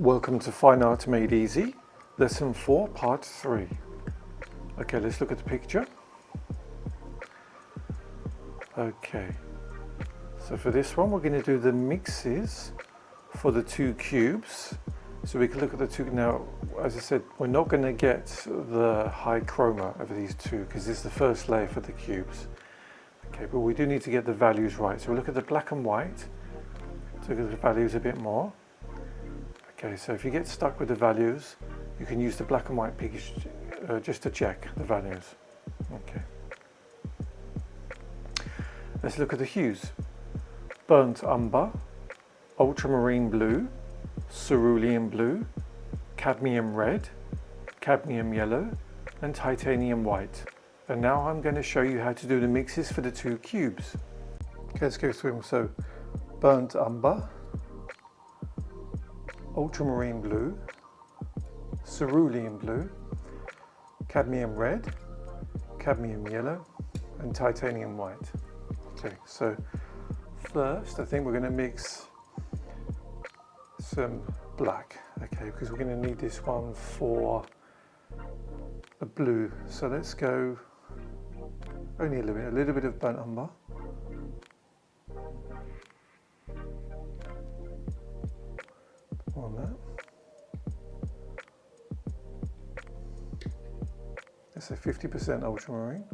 Welcome to Fine Art Made Easy, Lesson 4, Part 3. Okay, let's look at the picture. Okay, so for this one we're going to do the mixes for the two cubes. So we can look at the two. Now, as I said, we're not going to get the high chroma of these two because this is the first layer for the cubes. Okay, but we do need to get the values right. So we'll look at the black and white to look at the values a bit more. Okay, so if you get stuck with the values, you can use the black and white picture just to check the values. Okay. Let's look at the hues. Burnt umber, ultramarine blue, cerulean blue, cadmium red, cadmium yellow, and titanium white. And now I'm going to show you how to do the mixes for the two cubes. Okay, let's go through them. So, burnt umber, ultramarine blue, cerulean blue, cadmium red, cadmium yellow, and titanium white. Okay, so first I think we're going to mix some black, okay, because we're going to need this one for the blue. So let's go only a little bit of burnt umber. On that. Let's say 50% ultramarine.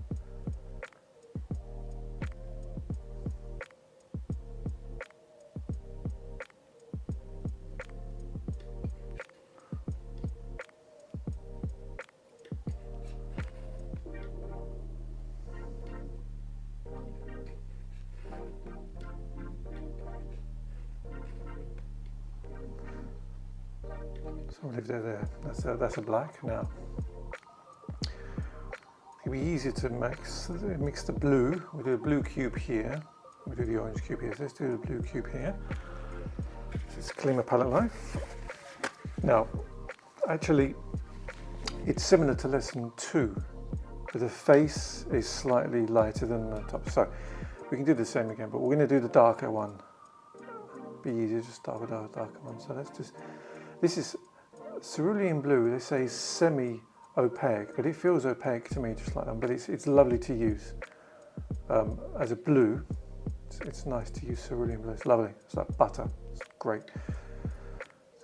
So we'll leave that there. That's a black. Now it'll be easier to mix the blue. We'll do a blue cube here. We'll do the orange cube here. So let's do the blue cube here. So let's clean my palette knife. Now, actually, it's similar to lesson 2, but the face is slightly lighter than the top. So we can do the same again, but we're going to do the darker one. Be easier to start with our darker one. So let's just. This is cerulean blue. They say semi-opaque, but it feels opaque to me, just like that. But it's lovely to use as a blue. It's nice to use cerulean blue. It's lovely. It's like butter. It's great.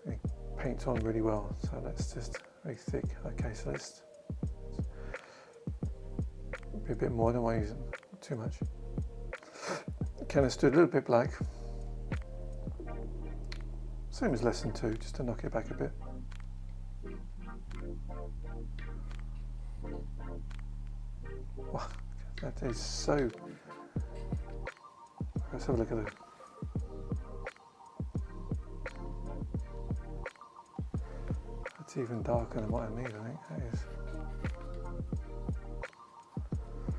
It paints on really well. So let's just very thick. Okay, so let's be a bit more. Don't want to use it too much. Okay, let's do a little bit black. Same as lesson 2, just to knock it back a bit. Wow, that is so. Let's have a look at it. That's even darker than what I need, I think. That is.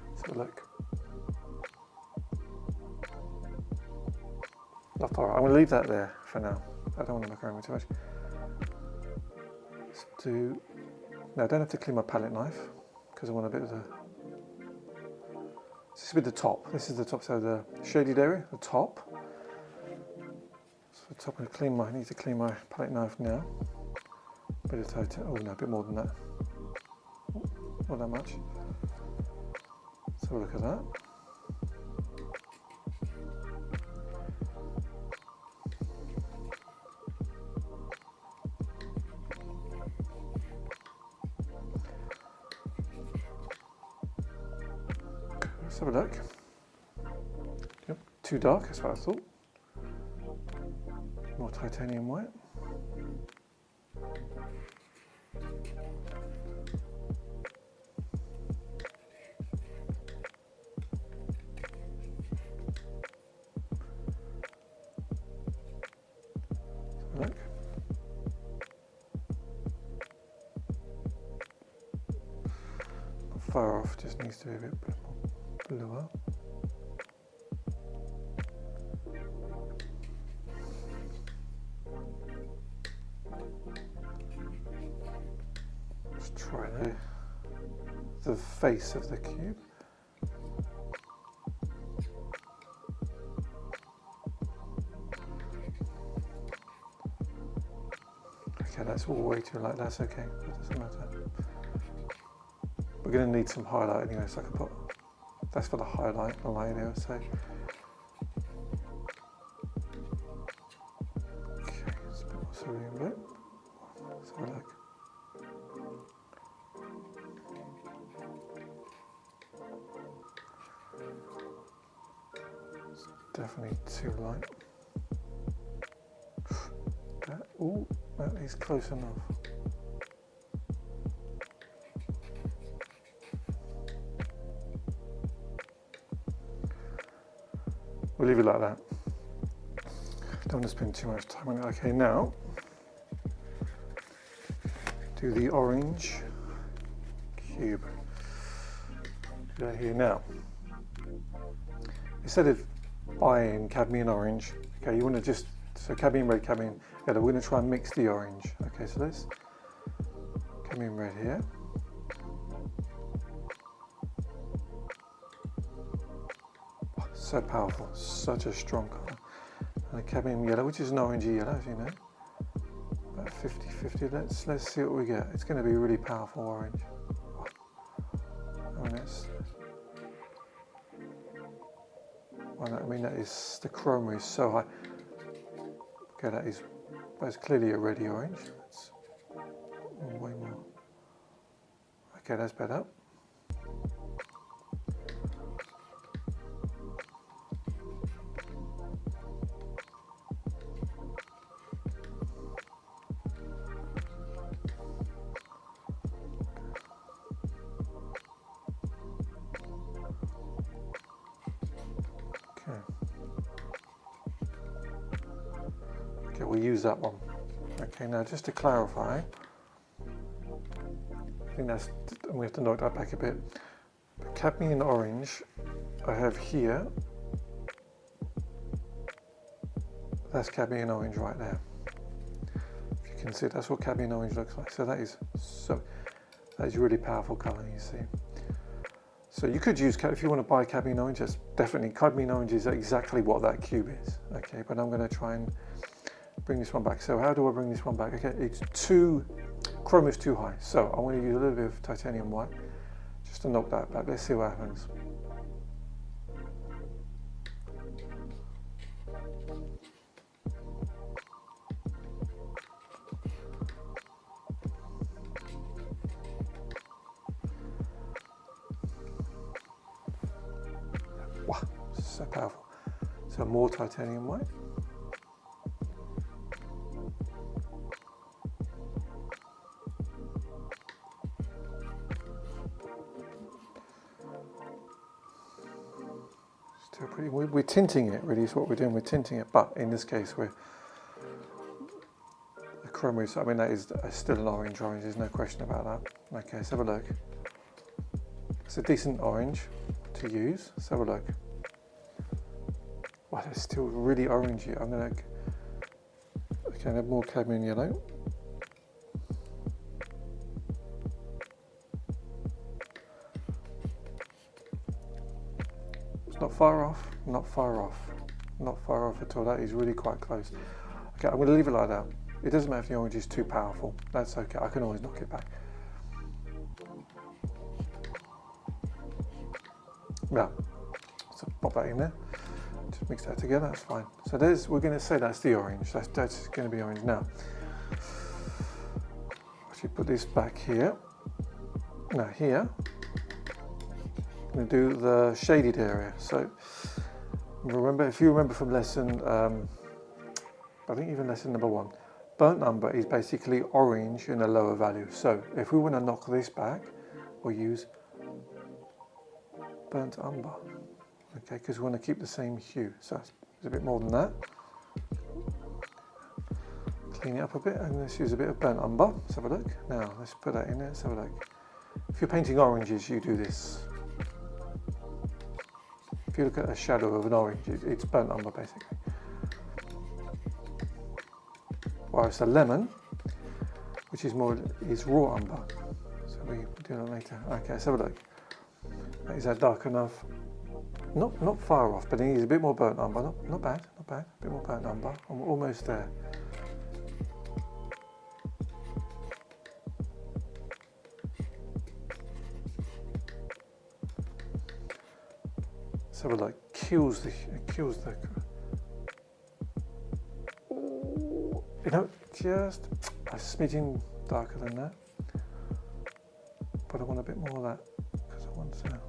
Let's have a look. Alright, I'm going to leave that there for now. I don't want to look around me too much. Let's do. Now I don't have to clean my palette knife because I want a bit of the. This is with the top. This is the top, so the shaded area, the top. So the top, I need to clean my palette knife now. Bit of tighter. Oh no, a bit more than that. Not that much. Let's have a look at that. Let's have a look. Yep, too dark, that's what I thought. More titanium white. Look. Not far off, just needs to be a bit bluer. Let's try the face of the cube. Okay, that's all way too light. That's okay. That doesn't matter. We're going to need some highlight anyway, so I can put. That's for the highlight, the light there. So. Okay, let's put more cerulean blue. Let's have a look. It's definitely too light. Oh, that is close enough. We'll leave it like that. Don't want to spend too much time on it. Okay, now do the orange cube. Do that here now. Instead of buying cadmium orange, okay, you want to just, so cadmium red, cadmium yellow, we're going to try and mix the orange. Okay, so let's cadmium red here. Oh, so powerful, such a strong colour. And a cadmium yellow, which is an orangey yellow, as you know. About 50-50. Let's see what we get. It's going to be a really powerful orange. I mean, that is, the chroma is so high. Okay, that's clearly a reddy orange. That's way more. Okay, that's better. Okay, we'll use that one. Okay, now just to clarify, I think that's, we have to knock that back a bit. The cadmium orange I have here, that's cadmium orange right there. If you can see, that's what cadmium orange looks like. So that is really powerful colour, you see. So you could use, if you want to buy cadmium orange, that's definitely, cadmium orange is exactly what that cube is. Okay, but I'm going to try and bring this one back. So how do I bring this one back? Okay, it's chroma is too high. So I'm going to use a little bit of titanium white just to knock that back. Let's see what happens. Wow, so powerful. So more titanium white. Still pretty. We're tinting it. Really, is what we're doing. We're tinting it, but in this case, the chroma is. I mean, that is still an orange. There's no question about that. Okay, let's have a look. It's a decent orange to use. Let's have a look. Wow, it's still really orangey. I'm going to have more cadmium yellow. It's not far off, not far off, not far off at all. That is really quite close. Okay, I'm going to leave it like that. It doesn't matter if the orange is too powerful. That's okay. I can always knock it back. Now, so pop that in there. Just mix that together, that's fine. So we're going to say that's the orange. That's going to be orange now. Actually put this back here. Now here, I'm going to do the shaded area. So remember, if you remember from lesson, I think even lesson number 1, burnt umber is basically orange in a lower value. So if we want to knock this back, we'll use burnt umber. Okay, because we want to keep the same hue. So it's a bit more than that. Clean it up a bit, and let's use a bit of burnt umber. Let's have a look. Now let's put that in there. Let's have a look. If you're painting oranges, you do this. If you look at a shadow of an orange, it's burnt umber basically. Whereas a lemon, which is raw umber. So we do that later. Okay, let's have a look. Is that dark enough? Not far off, but it needs a bit more burnt umber. Not bad, not bad. A bit more burnt umber. I'm almost there. Let's have a look. Kills the. You know, just a smidgen darker than that. But I want a bit more of that because I want to.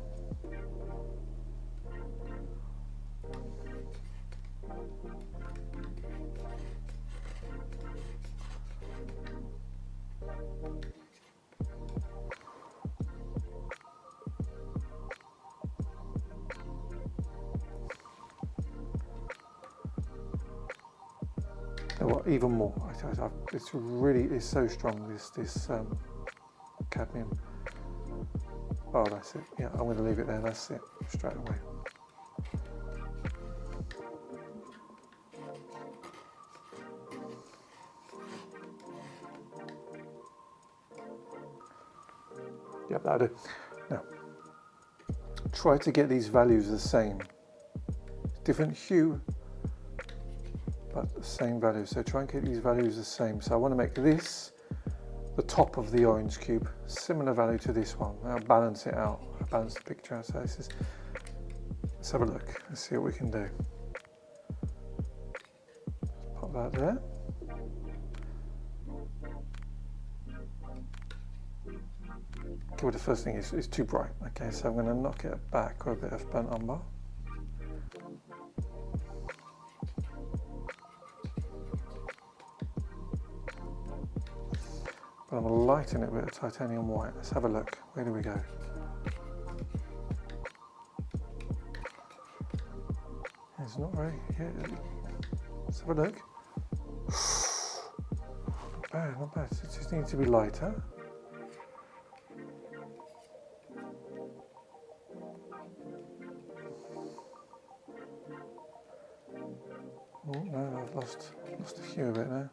Even more. It's really is so strong. This cadmium. Oh, that's it. Yeah, I'm going to leave it there. That's it. Straight away. Yep, that'll do. Now, try to get these values the same. Different hue, but the same value. So try and get these values the same. So I want to make this the top of the orange cube, similar value to this one. I'll balance it out. I'll balance the picture out. So this is, let's have a look. Let's see what we can do. Pop that there. Okay, well, the first thing is too bright. Okay, so I'm going to knock it back with a bit of burnt umber. But I'm going to lighten it with a titanium white. Let's have a look. Where do we go? It's not very. Yeah. Let's have a look. Not bad, not bad. It just needs to be lighter. Oh no, I've lost the hue a bit there.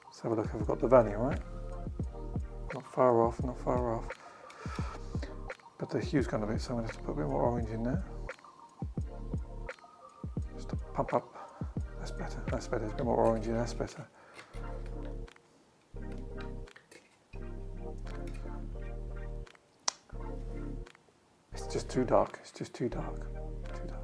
Let's have a look. I've got the value right. Not far off, not far off. But the hue's gone a bit, so I'm going to have to put a bit more orange in there. Just to pump up. That's better. That's better. There's a bit more orange in. That's better. It's just too dark. It's just too dark. Too dark.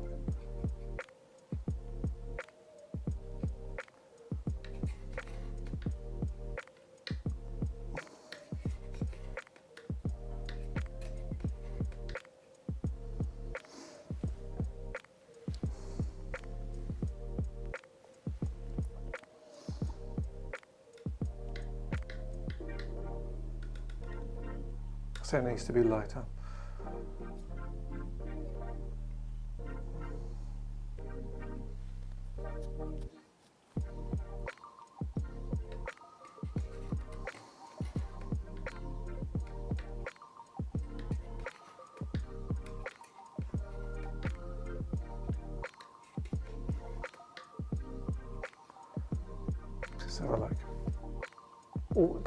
So it needs to be lighter. Let's have a look. Oh,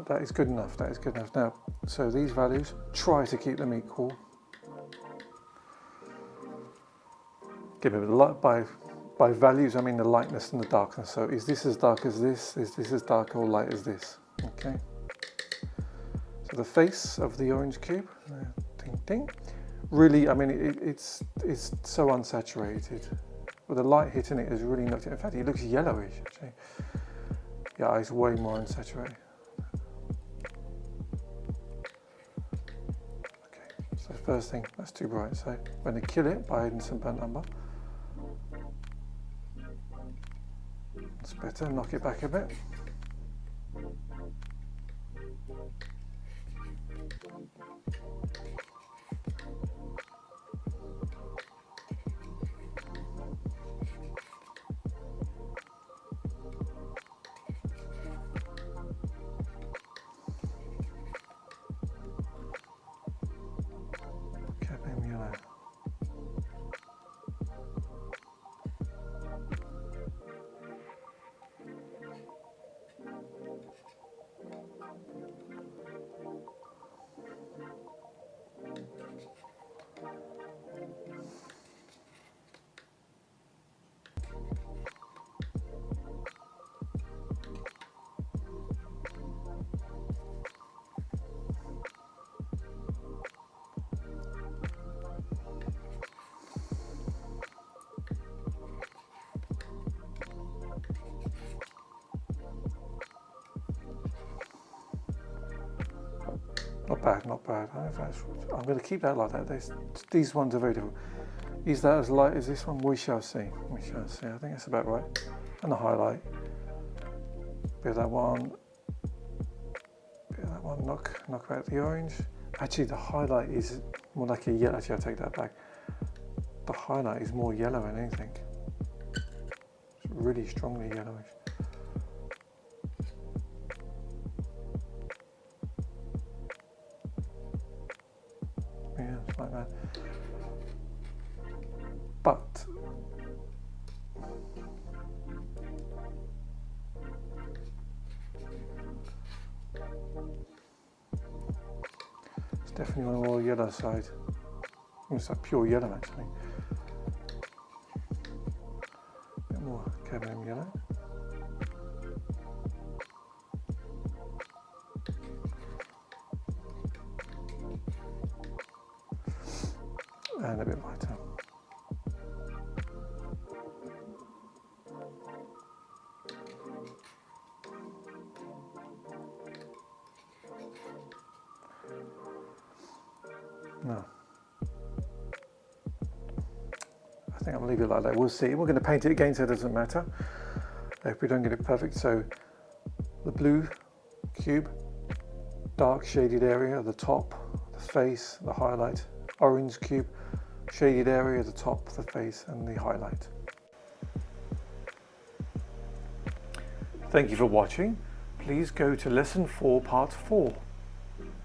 that is good enough. That is good enough. Now, so these values, try to keep them equal. Give it a light by values. I mean the lightness and the darkness. So is this as dark as this? Is this as dark or light as this? Okay. So the face of the orange cube, ding ding. Really, I mean it's so unsaturated. Well, the light hitting it has really knocked it. In fact, it looks yellowish actually. Yeah, it's way more unsaturated. Okay, so first thing, that's too bright. So I'm going to kill it by adding some burnt umber. It's better, knock it back a bit. bad, not bad. I'm going to keep that like that. These ones are very difficult. Is that as light as this one? We shall see. We shall see. I think that's about right. And the highlight. Bit of that one. Bit of that one. Knock out the orange. Actually, the highlight is more like a yellow. Actually, I'll take that back. The highlight is more yellow than anything. It's really strongly yellowish. Yeah, it's like that. But it's definitely on the more yellow side. It's like pure yellow actually. A bit more cadmium yellow. And a bit lighter. No. I think I'll leave it like that. We'll see. We're going to paint it again so it doesn't matter if we don't get it perfect. So the blue cube, dark shaded area at the top, the face, the highlight. Orange cube, shaded area at the top, the face and the highlight. Thank you for watching. Please go to lesson 4 part 4.